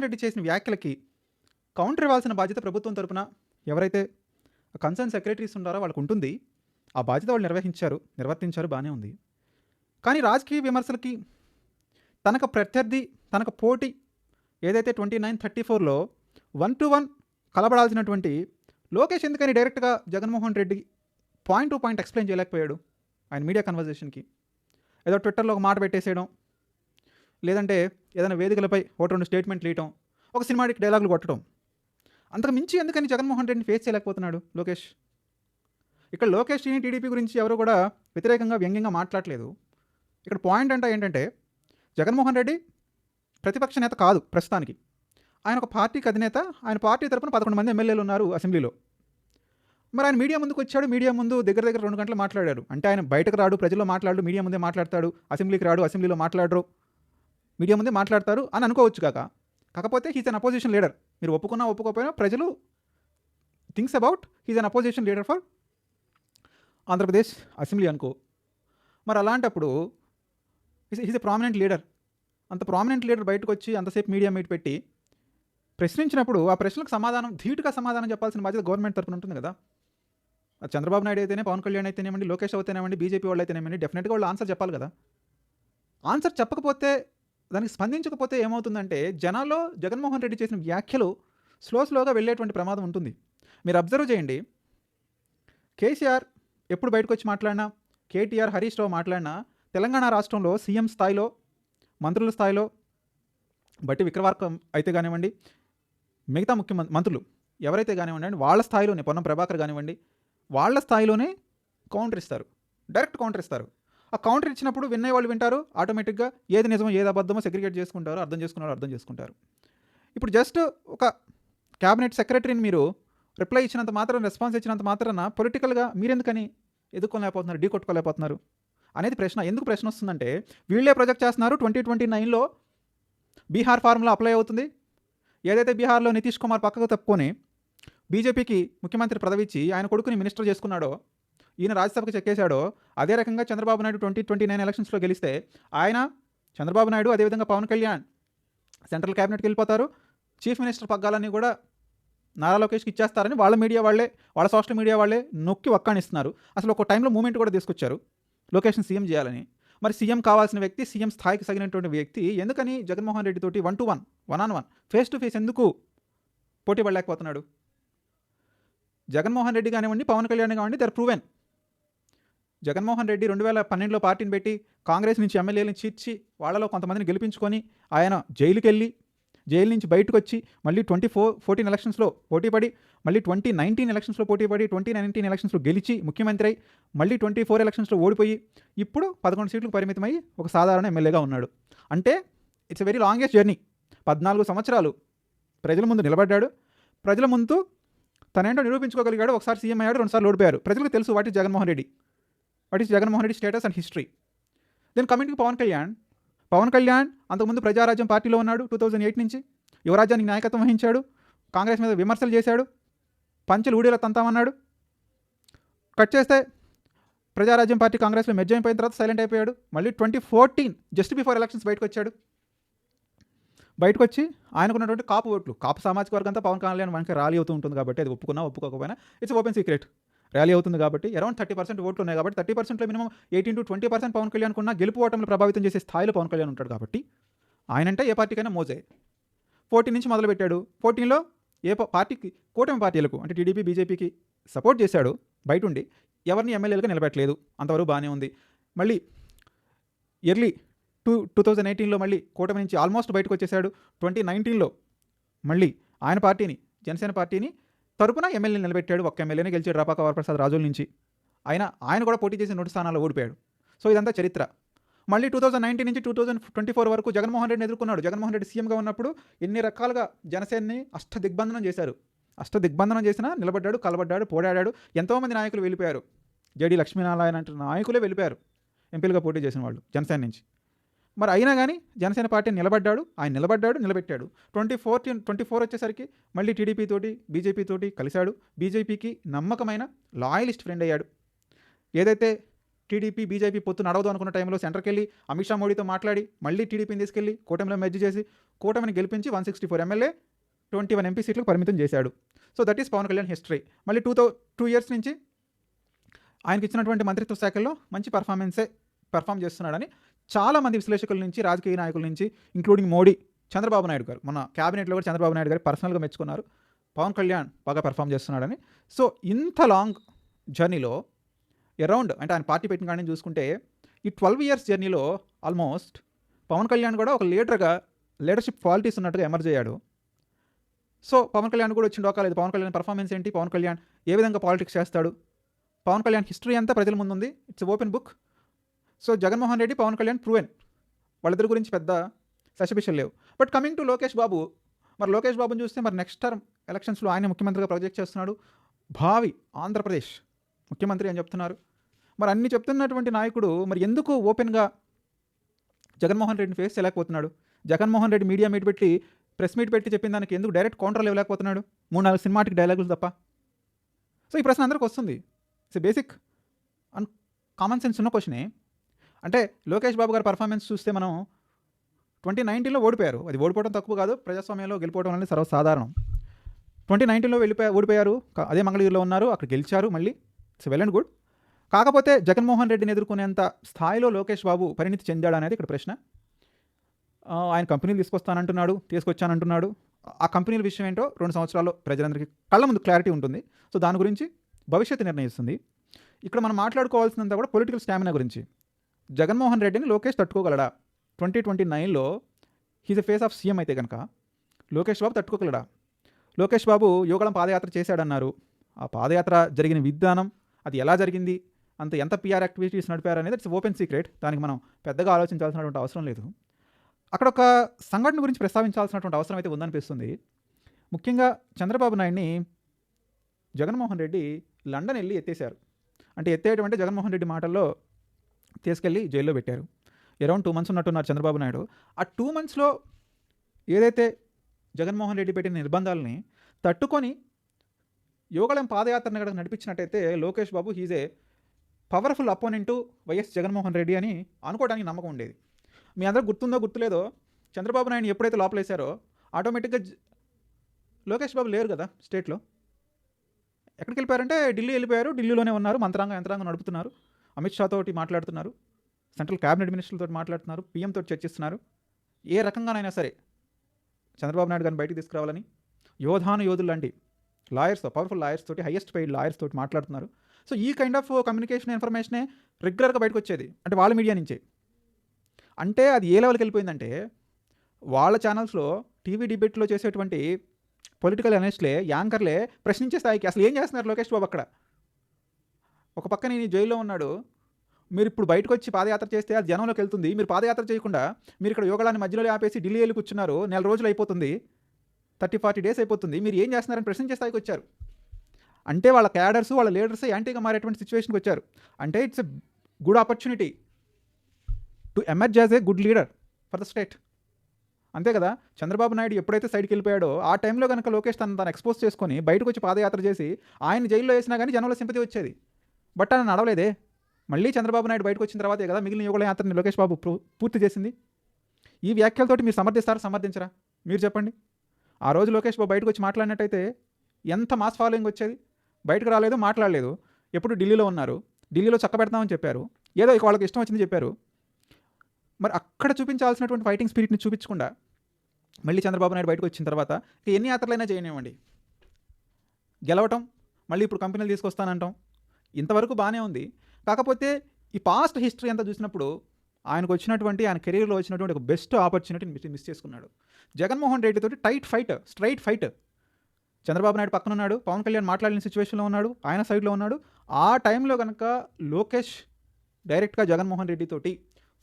రెడ్డి చేసిన వ్యాఖ్యలకి కౌంటర్ ఇవ్వాల్సిన బాధ్యత ప్రభుత్వం తరపున ఎవరైతే కన్సర్న్ సెక్రటరీస్ ఉన్నారో వాళ్ళకు ఉంటుంది. ఆ బాధ్యత వాళ్ళు నిర్వర్తించారు, బాగానే ఉంది. కానీ రాజకీయ విమర్శలకి తనకు ప్రత్యర్థి, తనకు పోటీ ఏదైతే 2934లో 1-to-1 కలబడాల్సినటువంటి లోకేష్ ఎందుకని డైరెక్ట్గా Jaganmohan Reddy point to point explain చేయలేకపోయాడు ఆయన మీడియా కన్వర్జేషన్కి? ఏదో ట్విట్టర్లో ఒక మాట పెట్టేసేయడం, లేదంటే ఏదైనా వేదికలపై ఒకటి రెండు స్టేట్మెంట్లు ఇవ్వటం, ఒక సినిమాటిక్ డైలాగులు కొట్టడం, అంతకు మించి ఎందుకని జగన్మోహన్ రెడ్డిని ఫేస్ చేయలేకపోతున్నాడు లోకేష్? ఇక్కడ లోకేష్ని టీడీపీ గురించి ఎవరు కూడా వ్యతిరేకంగా వ్యంగ్యంగా మాట్లాడలేదు. ఇక్కడ పాయింట్ ఏంటంటే జగన్మోహన్ రెడ్డి ప్రతిపక్ష నేత కాదు ప్రస్తుతానికి. ఆయన ఒక పార్టీకి అధినేత. ఆయన పార్టీ తరపున 11 మంది ఎమ్మెల్యేలు ఉన్నారు అసెంబ్లీలో. మరి ఆయన మీడియా ముందుకు వచ్చాడు, మీడియా ముందు దగ్గర 2 గంటలు మాట్లాడారు. అంటే ఆయన బయటకు రాడు, ప్రజల్లో మాట్లాడు, మీడియా ముందే మాట్లాడతాడు, అసెంబ్లీకి రాడు, అసెంబ్లీలో మాట్లాడరు, మీడియా ముందే మాట్లాడతారు అని అనుకోవచ్చు. కాకపోతే హీజ్ అన్ అపోజిషన్ లీడర్. మీరు ఒప్పుకున్నా ఒప్పుకోకపోయినా ప్రజలు thinks about he's an opposition leader for Andhra Pradesh assembly అనుకో. మరి అలాంటప్పుడు హీజ్ ఎ ప్రామినెంట్ లీడర్. అంత ప్రామినెంట్ లీడర్ బయటకు వచ్చి అంతసేపు మీడియా మీట్ పెట్టి ప్రశ్నించినప్పుడు ఆ ప్రశ్నలకు ధీటుగా సమాధానం చెప్పాల్సిన బాధ్యత గవర్నమెంట్ తరపున ఉంటుంది కదా. చంద్రబాబు నాయుడు అయితేనే, పవన్ కళ్యాణ్ అయితేనేమండి, లోకేష్ అయితేనేమండి, బీజేపీ వాళ్ళు అయితేనేమండి, డెఫినెట్గా వాళ్ళు ఆన్సర్ చెప్పాలి కదా. ఆన్సర్ చెప్పకపోతే, దానికి స్పందించకపోతే ఏమవుతుందంటే జనాల్లో జగన్మోహన్ రెడ్డి చేసిన వ్యాఖ్యలు స్లోగా వెళ్ళేటువంటి ప్రమాదం ఉంటుంది. మీరు అబ్జర్వ్ చేయండి, కేసీఆర్ ఎప్పుడు బయటకు వచ్చి మాట్లాడినా, కేటీఆర్, హరీష్ రావు మాట్లాడినా తెలంగాణ రాష్ట్రంలో సీఎం స్థాయిలో, మంత్రుల స్థాయిలో బట్టి విక్రమార్క అయితే కానివ్వండి, మిగతా మంత్రులు ఎవరైతే కానివ్వండి వాళ్ళ స్థాయిలోనే, పొన్నం ప్రభాకర్ కానివ్వండి, వాళ్ళ స్థాయిలోనే కౌంటర్ ఇస్తారు, డైరెక్ట్ కౌంటర్ ఇస్తారు. ఆ కౌంటర్ ఇచ్చినప్పుడు వినే వాళ్ళు వింటారు, ఆటోమేటిక్గా ఏది నిజమో ఏది అబద్ధమో సెగ్రిగేట్ చేసుకుంటారు, అర్థం చేసుకుంటారు. ఇప్పుడు జస్ట్ ఒక క్యాబినెట్ సెక్రటరీని మీరు రిప్లై ఇచ్చినంత మాత్రం, రెస్పాన్స్ ఇచ్చినంత మాత్రాన పొలిటికల్గా మీరెందుకని ఎదుర్కోలేకపోతున్నారు, ఢీ కొట్టుకోలేకపోతున్నారు అనేది ప్రశ్న. ఎందుకు ప్రశ్న వస్తుందంటే వీళ్ళే ప్రొజెక్ట్ చేస్తున్నారు 2029లో బీహార్ ఫార్ములా అప్లై అవుతుంది. ఏదైతే బీహార్లో నితీష్ కుమార్ పక్కకు తప్పుకొని బీజేపీకి ముఖ్యమంత్రి పదవి ఇచ్చి ఆయన కొడుకుని మినిస్టర్ చేసుకున్నాడో, ఈయన రాజ్యసభకు చెక్కేశాడో, అదే రకంగా చంద్రబాబు నాయుడు 2029 ఎలక్షన్స్లో గెలిస్తే ఆయన, చంద్రబాబు నాయుడు, అదేవిధంగా పవన్ కళ్యాణ్ సెంట్రల్ క్యాబినెట్కి వెళ్ళిపోతారు. చీఫ్ మినిస్టర్ పగ్గాలన్నీ కూడా నారా లోకేష్కి ఇచ్చేస్తారని వాళ్ళ మీడియా వాళ్ళే, వాళ్ళ సోషల్ మీడియా వాళ్ళే నొక్కి వక్కాణిస్తున్నారు. అసలు ఒక టైంలో మూమెంట్ కూడా తీసుకొచ్చారు లోకేష్ని సీఎం చేయాలని. మరి సీఎం కావాల్సిన వ్యక్తి, సీఎం స్థాయికి తగినటువంటి వ్యక్తి ఎందుకని జగన్మోహన్ రెడ్డి తోటి 1-to-1, 1-on-1, face to face ఎందుకు పోటీ పడలేకపోతున్నాడు? జగన్మోహన్ రెడ్డి కానివ్వండి, పవన్ కళ్యాణ్ కానివ్వండి, దర్ ప్రూవెన్. జగన్మోహన్ రెడ్డి 2012లో పార్టీని పెట్టి కాంగ్రెస్ నుంచి ఎమ్మెల్యేలను చీర్చి వాళ్ళలో కొంతమందిని గెలిపించుకొని ఆయన జైలు నుంచి బయటకు వచ్చి మళ్ళీ 2014 ఎలక్షన్స్లో పోటీపడి, మళ్ళీ 2019 ఎలక్షన్స్లో పోటీపడి, 2019 ఎలక్షన్స్లో గెలిచి ముఖ్యమంత్రి అయి, మళ్ళీ 24 ఎలక్షన్స్లో ఓడిపోయి ఇప్పుడు 11 సీట్లకు పరిమితమై ఒక సాధారణ ఎమ్మెల్యేగా ఉన్నాడు. అంటే it's a very longest journey. 14 సంవత్సరాలు ప్రజల ముందు నిలబడ్డాడు, ప్రజల ముందు తనేంటో నిరూపించుకోగలిగాడు. ఒకసారి సీఎం అయ్యాడు, 2 సార్లు ఓడిపోయారు. ప్రజలకు తెలుసు what is Jaganmohan Reddy status and history. Then coming to Pawan Kalyan అంతకుముందు ప్రజారాజ్యం పార్టీలో ఉన్నాడు 2008 నుంచి. యువరాజ్యానికి నాయకత్వం వహించాడు, కాంగ్రెస్ మీద విమర్శలు చేశాడు, పంచెలు ఊడేలా తంతామన్నాడు. కట్ చేస్తే ప్రజారాజ్యం పార్టీ కాంగ్రెస్లో మెర్జ్ అయిపోయిన తర్వాత సైలెంట్ అయిపోయాడు. మళ్ళీ 2014 జస్ట్ బిఫోర్ ఎలక్షన్స్ బయటకు వచ్చి ఆయనకున్నటువంటి కాపు సామాజిక వర్గంతా పవన్ కళ్యాణ్ మనకి ర్యాలీ అవుతూ ఉంటుంది కాబట్టి, అది ఒప్పుకోకపోయినా ఇట్స్ ఓపెన్ సీక్రెట్, ర్యాలీ అవుతుంది కాబట్టి. అరౌండ్ 30% ఓట్లు ఉన్నాయి కాబట్టి 30%లో మినిమం 18-20% పవన్ కళ్యాణ్ కున్న గెలుపు ఓటములు ప్రభావితం చేసే స్థాయిలో పవన్ కళ్యాణ్ ఉంటాడు కాబట్టి ఆయనంటే ఏ పార్టీకైనా మోజే. 14 నుంచి మొదలుపెట్టాడు. 14లో ఏ పార్టీకి, కూటమి పార్టీలకు అంటే టీడీపీ, బీజేపీకి సపోర్ట్ చేశాడు బయట ఉండి, ఎవరిని ఎమ్మెల్యేలుగా నిలబెట్టలేదు. అంతవరకు బాగానే ఉంది. మళ్ళీ ఎర్లీ 2018లో మళ్ళీ కూటమి నుంచి ఆల్మోస్ట్ బయటకు వచ్చేసాడు. 2019లో మళ్ళీ ఆయన పార్టీని, జనసేన పార్టీని తరపున ఎమ్మెల్యేని నిలబెట్టాడు. ఒక్క ఎమ్మెల్యేనే గెలిచాడు, రాపాక వరప్రసాద్ రాజోల్ నుంచి. ఆయన కూడా పోటీ చేసి 2 స్థానాల్లో ఓడిపోయాడు. సో ఇదంతా చరిత్ర. మళ్ళీ 2019 నుంచి 2024 వరకు జగన్మోహన్ రెడ్డిని ఎదుర్కొన్నాడు. జగన్మోహన్ రెడ్డి సీఎంగా ఉన్నప్పుడు ఎన్ని రకాలుగా జనసేనని అష్టదిగ్బంధనం చేసినా నిలబడ్డాడు, కలబడ్డాడు, పోరాడాడు. ఎంతోమంది నాయకులు వెళ్ళిపోయారు. జేడీ లక్ష్మీనారాయణ అంటే నాయకులే వెళ్ళిపోయారు ఎంపీలుగా పోటీ చేసిన వాళ్ళు జనసేన నుంచి. మరి అయినా కానీ జనసేన పార్టీ నిలబెట్టాడు. 24 వచ్చేసరికి మళ్ళీ టీడీపీ తోటి, బీజేపీ తోటి కలిశాడు. బీజేపీకి నమ్మకమైన లాయలిస్ట్ ఫ్రెండ్ అయ్యాడు. ఏదైతే టీడీపీ, బీజేపీ పొత్తు నడవదు అనుకున్న టైంలో సెంటర్కి వెళ్ళి అమిత్ షా, మోడీతో మాట్లాడి మళ్ళీ టీడీపీని తీసుకెళ్ళి కూటమిలో మెర్జ్ చేసి కూటమిని గెలిపించి 164 ఎమ్మెల్యే 21 ఎంపీ సీట్లకు పరిమితం చేశాడు. So that is Pawan Kalyan history. మళ్ళీ 2 ఇయర్స్ నుంచి ఆయనకి ఇచ్చినటువంటి మంత్రిత్వ శాఖల్లో మంచి పర్ఫామ్ చేస్తున్నాడని చాలామంది విశ్లేషకుల నుంచి, రాజకీయ నాయకుల నుంచి, ఇంక్లూడింగ్ మోడీ, చంద్రబాబు నాయుడు గారు, మన క్యాబినెట్లో కూడా చంద్రబాబు నాయుడు గారు పర్సనల్గా మెచ్చుకున్నారు పవన్ కళ్యాణ్ బాగా పర్ఫామ్ చేస్తున్నాడని. సో ఇంత లాంగ్ జర్నీలో అరౌండ్ అంటే ఆయన పార్టీ పెట్టిన కానీ చూసుకుంటే ఈ 12 ఇయర్స్ జర్నీలో ఆల్మోస్ట్ పవన్ కళ్యాణ్ కూడా ఒక లీడర్షిప్ క్వాలిటీస్ ఉన్నట్టుగా ఎమర్జ్ అయ్యాడు. సో పవన్ కళ్యాణ్ కూడా వచ్చిన డోకా లేదు. పవన్ కళ్యాణ్ పర్ఫార్మెన్స్ ఏంటి, పవన్ కళ్యాణ్ ఏ విధంగా పాలిటిక్స్ చేస్తాడు, పవన్ కళ్యాణ్ హిస్టరీ అంతా ప్రజల ముందు ఉంది. It's open book. So Jaganmohan Reddy, Pawan Kalyan proven. వాళ్ళిద్దరి గురించి పెద్ద సస్పిషన్ లేవు. But coming to Lokesh Babu, మరి లోకేష్ బాబుని చూస్తే మరి నెక్స్ట్ టర్మ్ ఎలక్షన్స్లో ఆయన ముఖ్యమంత్రిగా ప్రొజెక్ట్ చేస్తున్నాడు. భావి ఆంధ్రప్రదేశ్ ముఖ్యమంత్రి అని చెప్తున్నారు. మరి అన్ని చెప్తున్నటువంటి నాయకుడు మరి ఎందుకు ఓపెన్గా జగన్మోహన్ రెడ్డిని ఫేస్ చేయలేకపోతున్నాడు? జగన్మోహన్ రెడ్డి ప్రెస్ మీట్ పెట్టి చెప్పిన దానికి ఎందుకు డైరెక్ట్ కౌంటర్లు ఇవ్వలేకపోతున్నాడు? 3-4 సినిమాటిక్ డైలాగులు తప్ప. సో ఈ ప్రశ్న అందరికి వస్తుంది. It's basic and common sense ఉన్న క్వశ్చనే. అంటే లోకేష్ బాబు గారి పర్ఫార్మెన్స్ చూస్తే మనం 2019లో ఓడిపోయారు. అది ఓడిపోవడం తక్కువ కాదు, ప్రజాస్వామ్యంలో గెలిపోవడం అనేది సర్వసాధారణం. 2019లో ఓడిపోయారు, అదే మంగళగిరిలో ఉన్నారు, అక్కడ గెలిచారు మళ్ళీ. It's well and good. కాకపోతే జగన్మోహన్ రెడ్డిని ఎదుర్కొనేంత స్థాయిలో లోకేష్ బాబు పరిణితి చెందాడు అనేది ఇక్కడ ప్రశ్న. ఆయన కంపెనీలు తీసుకొచ్చానంటున్నాడు. ఆ కంపెనీల విషయం ఏంటో 2 సంవత్సరాల్లో ప్రజలందరికీ కళ్ళ ముందు క్లారిటీ ఉంటుంది. సో దాని గురించి భవిష్యత్తు నిర్ణయిస్తుంది. ఇక్కడ మనం మాట్లాడుకోవాల్సినంత కూడా పొలిటికల్ స్టామినా గురించి. జగన్మోహన్ రెడ్డిని లోకేష్ తట్టుకోగలడా? 2029లో he's a face of CM అయితే కనుక లోకేష్ బాబు తట్టుకోగలడా? లోకేష్ బాబు యువగళం పాదయాత్ర చేశాడన్నారు. ఆ పాదయాత్ర జరిగిన విధానం, అది ఎలా జరిగింది, ఎంత పిఆర్ యాక్టివిటీస్ నడిపారు అనేది ఇట్స్ ఓపెన్ సీక్రెట్. దానికి మనం పెద్దగా ఆలోచించాల్సినటువంటి అవసరం లేదు. అక్కడ ఒక సంఘటన గురించి ప్రస్తావించాల్సినటువంటి అవసరం అయితే ఉందనిపిస్తుంది. ముఖ్యంగా చంద్రబాబు నాయుడిని జగన్మోహన్ రెడ్డి లండన్ వెళ్ళి ఎత్తేశారు. అంటే ఎత్తేయడం అంటే జగన్మోహన్ రెడ్డి మాటల్లో తీసుకెళ్ళి జైల్లో పెట్టారు. అరౌండ్ 2 months ఉన్నట్టున్నారు చంద్రబాబు నాయుడు. ఆ 2 monthsలో ఏదైతే జగన్మోహన్ రెడ్డి పెట్టిన నిర్బంధాలని తట్టుకొని యువగళం పాదయాత్రను కనుక నడిపించినట్టయితే Lokesh Babu he's a powerful opponent YS Jaganmohan Reddy అని అనుకోవడానికి నమ్మకం ఉండేది. మీ అందరూ గుర్తుందో గుర్తులేదో, చంద్రబాబు నాయుడు ఎప్పుడైతే లోపలేశారో ఆటోమేటిక్గా లోకేష్ బాబు లేరు కదా స్టేట్లో. ఎక్కడికి వెళ్ళిపోయారంటే ఢిల్లీ వెళ్ళిపోయారు. ఢిల్లీలోనే ఉన్నారు, యంత్రాంగం నడుపుతున్నారు, అమిత్ షా తోటి మాట్లాడుతున్నారు, సెంట్రల్ క్యాబినెట్ మినిస్టర్లతో మాట్లాడుతున్నారు, పీఎం తోటి చర్చిస్తున్నారు. ఏ రకంగానైనా సరే చంద్రబాబు నాయుడు గారిని బయటికి తీసుకురావాలని యోధులు లాంటి లాయర్స్, పవర్ఫుల్ లాయర్స్ తోటి, హైయెస్ట్ పెయిడ్ లాయర్స్ తోటి మాట్లాడుతున్నారు. సో ఈ కైండ్ ఆఫ్ కమ్యూనికేషన్ ఇన్ఫర్మేషనే రెగ్యులర్గా బయటకు వచ్చేది, అంటే వాళ్ళ మీడియా నుంచే. అంటే అది ఏ లెవెల్కి వెళ్ళిపోయిందంటే వాళ్ళ ఛానల్స్లో టీవీ డిబేట్లో చేసేటువంటి పొలిటికల్ అనలిస్ట్లే, యాంకర్లే ప్రశ్నించే స్థాయికి అసలు ఏం చేస్తున్నారు లోకేష్ బాబు అక్కడ. ఒక పక్కన నేను జైల్లో ఉన్నాడు, మీరు ఇప్పుడు బయటకు వచ్చి పాదయాత్ర చేస్తే అది జనంలోకి వెళ్తుంది, మీరు పాదయాత్ర చేయకుండా మీరు ఇక్కడ యోగాన్ని మధ్యలో ఆపేసి ఢిల్లీ వెళ్ళి కూర్చున్నారు, 4 రోజులు అయిపోతుంది, 30-40 days అయిపోతుంది, మీరు ఏం చేస్తున్నారని ప్రశ్నించే స్థాయికి వచ్చారు. అంటే వాళ్ళ క్యాడర్స్, వాళ్ళ లీడర్స్ యాంటీగా మారేటువంటి సిచ్యువేషన్కి వచ్చారు. అంటే it's a good opportunity to emerge as a good leader for the state. అంతే కదా. చంద్రబాబు నాయుడు ఎప్పుడైతే సైడ్కి వెళ్ళిపోయాడో ఆ టైంలో కనుక లోకేష్ తను ఎక్స్పోజ్ చేసుకొని బయటకు వచ్చి పాదయాత్ర చేసి ఆయన జైల్లో వేసినా కానీ జనంలో సింపతి వచ్చేది. బట్ ఆయన నడవలేదే. మళ్ళీ చంద్రబాబు నాయుడు బయటకు వచ్చిన తర్వాతే కదా మిగిలిన యువకుల యాత్రని లోకేష్ బాబు పూర్తి చేసింది. ఈ వ్యాఖ్యలతోటి మీరు సమర్థించరా? మీరు చెప్పండి. ఆ రోజు లోకేష్ బాబు బయటకు వచ్చి మాట్లాడినట్టయితే ఎంత మాస్ ఫాలోయింగ్ వచ్చేది. బయటకు రాలేదు, మాట్లాడలేదు. ఎప్పుడు ఢిల్లీలో ఉన్నారు, ఢిల్లీలో చక్కబెడతామని చెప్పారు, ఏదో వాళ్ళకి ఇష్టం వచ్చింది చెప్పారు. మరి అక్కడ చూపించాల్సినటువంటి ఫైటింగ్ స్పిరిట్ని చూపించకుండా మళ్ళీ చంద్రబాబు నాయుడు బయటకు వచ్చిన తర్వాత ఎన్ని యాత్రలైనా చేయనివ్వండి, గెలవటం, మళ్ళీ ఇప్పుడు కంపెనీలు తీసుకొస్తానంటాం, ఇంతవరకు బాగానే ఉంది. కాకపోతే ఈ పాస్ట్ హిస్టరీ అంతా చూసినప్పుడు ఆయన కెరీర్లో వచ్చినటువంటి ఒక బెస్ట్ ఆపర్చునిటీని మిస్ చేసుకున్నాడు. జగన్మోహన్ రెడ్డి తోటి స్ట్రైట్ ఫైట్. చంద్రబాబు నాయుడు పక్కన ఉన్నాడు, పవన్ కళ్యాణ్ మాట్లాడిన సిచ్యువేషన్లో ఉన్నాడు, ఆయన సైడ్లో ఉన్నాడు. ఆ టైంలో కనుక లోకేష్ డైరెక్ట్గా జగన్మోహన్ రెడ్డి తోటి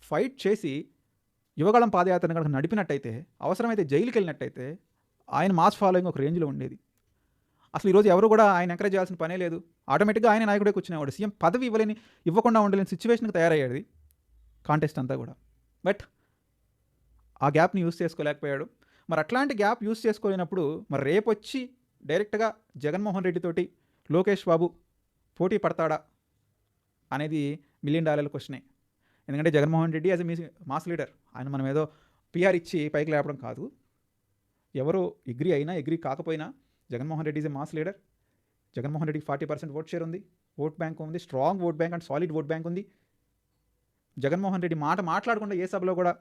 ఫైట్ చేసి యువగళం పాదయాత్రను కనుక నడిపినట్టయితే, అవసరమైతే జైలుకి వెళ్ళినట్టయితే ఆయన మాస్ ఫాలోయింగ్ ఒక రేంజ్లో ఉండేది. అసలు ఈరోజు ఎవరు కూడా ఆయన ఎంకరేజ్ చేయాల్సిన పనే లేదు. ఆటోమేటిక్గా ఆయన నాయకుడే కూర్చునేవాడు. సీఎం పదవి ఇవ్వకుండా ఉండలేని సిచ్యువేషన్కి తయారయ్యేది కాంటెస్ట్ అంతా కూడా. బట్ ఆ గ్యాప్ని యూస్ చేసుకోలేకపోయాడు. మరి అట్లాంటి గ్యాప్ యూస్ చేసుకోలేనప్పుడు మరి రేపు వచ్చి డైరెక్ట్గా జగన్మోహన్ రెడ్డి తోటి లోకేష్ బాబు పోటీ పడతాడా అనేది $1 million క్వశ్చనే. ఎందుకంటే Jaganmohan Reddy as a mass leader, ఆయన మనం ఏదో పిఆర్ ఇచ్చి పైకి లేపడం కాదు. ఎవరు ఎగ్రీ అయినా ఎగ్రీ కాకపోయినా Jaganmohan Reddy is a mass leader. Jaganmohan రెడ్డికి 40% ఓట్ షేర్ ఉంది, ఓట్ బ్యాంక్ ఉంది, strong vote bank and solid vote bank ఉంది. జగన్మోహన్ రెడ్డి మాట్లాడకుండా ఏ సభలో కూడా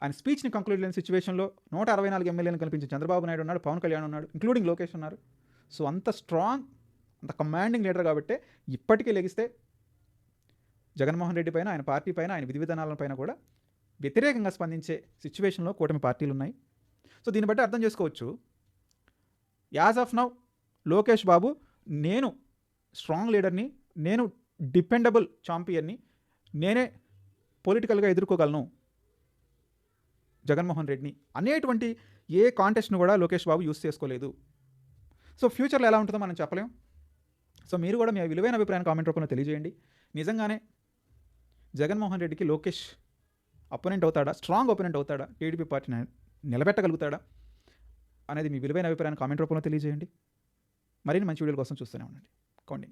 ఆయన స్పీచ్ని కంక్లూడ్ లేని సిచ్యువేషన్లో 164 ఎమ్మెల్యేలను కల్పించిన చంద్రబాబు నాయుడు ఉన్నాడు, పవన్ కళ్యాణ్ ఉన్నాడు, ఇంక్లూడింగ్ లోకేష్ ఉన్నారు. సో అంత స్ట్రాంగ్, అంత కమాండింగ్ లీడర్ కాబట్టి ఇప్పటికీ లెగిస్తే జగన్మోహన్ రెడ్డి పైన, ఆయన పార్టీ పైన, ఆయన విధి విధానాలపైన కూడా వ్యతిరేకంగా స్పందించే సిచ్యువేషన్లో కూటమి పార్టీలు ఉన్నాయి. సో దీన్ని బట్టి అర్థం చేసుకోవచ్చు, as of now Lokesh Babu నేను స్ట్రాంగ్ లీడర్ని, నేను డిపెండబుల్ ఛాంపియన్ని, నేనే పొలిటికల్గా ఎదుర్కోగలను జగన్మోహన్ రెడ్డిని అనేటువంటి ఏ కాంటెస్ట్ను కూడా లోకేష్ బాబు యూస్ చేసుకోలేదు. సో ఫ్యూచర్లో ఎలా ఉంటుందో మనం చెప్పలేం. సో మీరు కూడా మీ విలువైన అభిప్రాయాన్ని కామెంట్ రూపంలో తెలియజేయండి. నిజంగానే జగన్మోహన్ రెడ్డికి లోకేష్ అపోనెంట్ అవుతాడా, స్ట్రాంగ్ అపోనెంట్ అవుతాడా, టీడీపీ పార్టీని నిలబెట్టగలుగుతాడా అనేది మీ విలువైన అభిప్రాయాన్ని కామెంట్ రూపంలో తెలియజేయండి. మరిన్ని మంచి వీడియోల కోసం చూస్తూనే ఉండండి. కొండి.